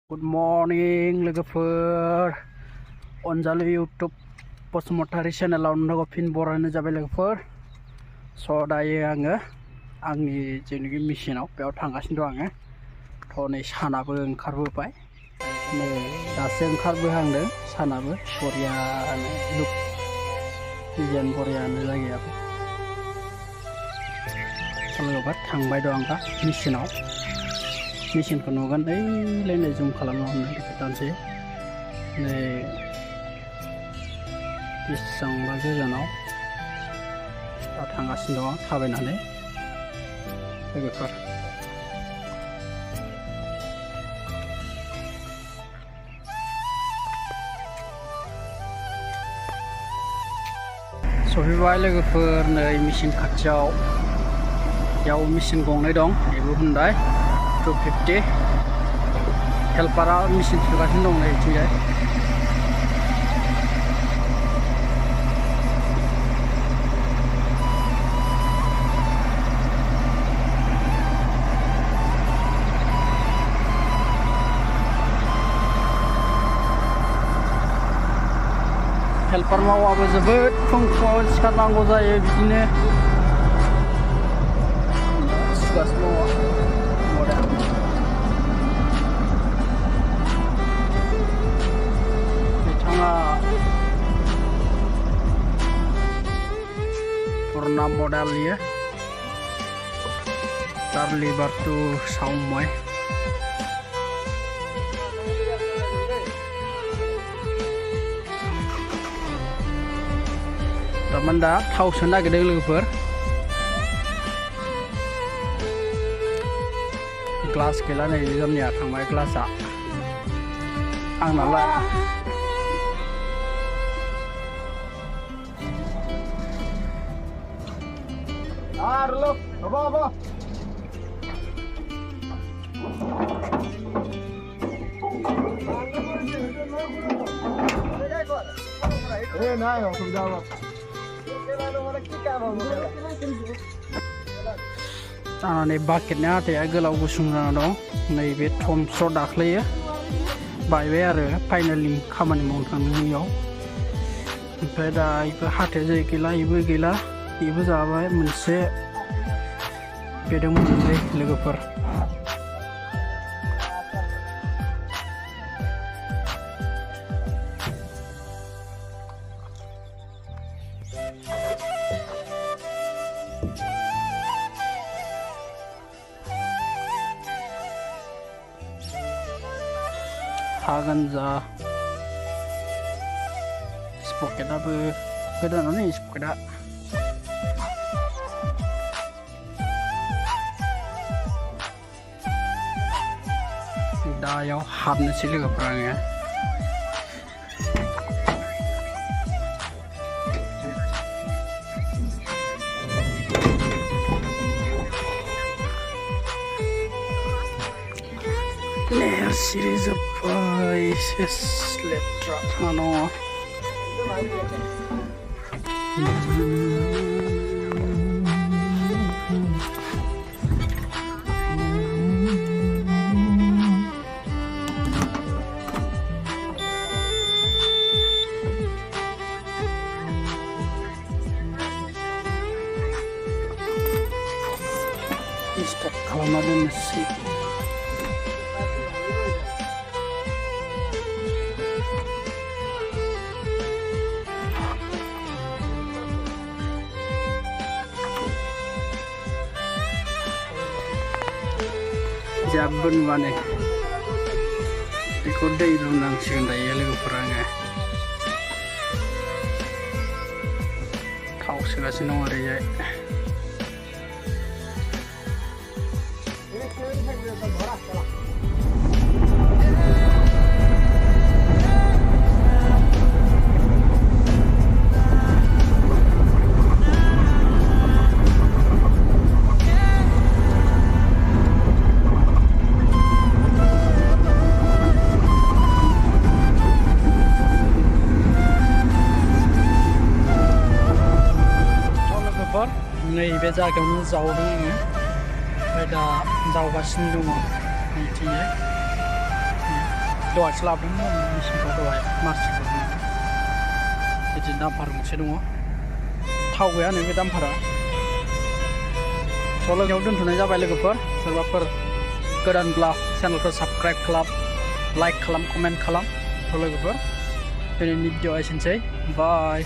Good morning, logoफोर अनजालु YouTube बसुमतारी चेनेलाव नोंथांखौ फिन बरायनाय जाबाय लोगोफोर। स' दायो आङो आंनि जेनोखि मिशनाव बेयाव थांगासिनो दं आङो। थ' नै सानाबो ओंखारबोबाय, नै दासो ओंखारबोहांदों सानाबो बरियानो लुक डिजाइन बरियानो जायगायाबो। स' लोगोफोर थांबाय दं आं दा मिशनाव। मिशनखौ नुगोन ओइलायनो जुम खालामना हमनो खोन्थानोसै। नै बेसेबांबा गोजानाव दा थांगासिनो दं थाबायनानै लोगोफोर। सफैबाय लोगोफोर, नै मिशन खाथियाव बेयाव मिशन गंनै दं, बेबो होनबाय 250 हेल्पारा मिशन सुगासिनो दं नै बिथिंजाय। हेल्पार मावाबो जोबोद फुं-फुङाव सिखारनांगौ जायो, बिदिनो सुगासिनो दङ मदा। बिथाङा पुरना मडेल लियो Charlie Bartu Saumai. Teman dah tahu sana gede logoफोर, gelas gila nih jamnya थांबाय gelasआ आंनालाय। Halo, apa? Ini bucketnya ada goलाव गुसुं जाना दं। नैबे थमस्र दाख्लैयो बायबाय आरो फाइनालि खामानि मावनो थांनायाव। ओमफ्राय दा इबो हाथाया जाय गैला, इबो गैला, इबो जाबाय मोनसे बेदोंमोन लोगोफोर। हागोनजा स्पकेटाबो गोदानानो स्पकेटा। दायाव हाबनोसै लोगोफोर आङो। Leher series apa isis letra ano start kalamadan nasi. Jabun mana? Ikut दै रुनांसिगोन दायो लोगोफोर आङो। थाव सोगासिनो दं ओरैजाय। नैबे जायगायावनो जावदों आङो, ओमफ्राय दा जावगासिनो दङ बिथिंजाय। दहायसो लाबोदोंमोन मेचिनखौ दहाय मार्चिखौ बिदिनो दामफार मोनसे दङ थाव गैया नैबे दामफारा स' लोगोआव दोनथ'नाय जाबाय लोगोफोर सोरबाफोर गोदानब्ला चेनेलखौ साबस्क्राइब खालाम लाइक खालाम कमेन्ट खालाम स' लोगोफोर दिनैनि भिडिअ'आ एसेनोसै बाय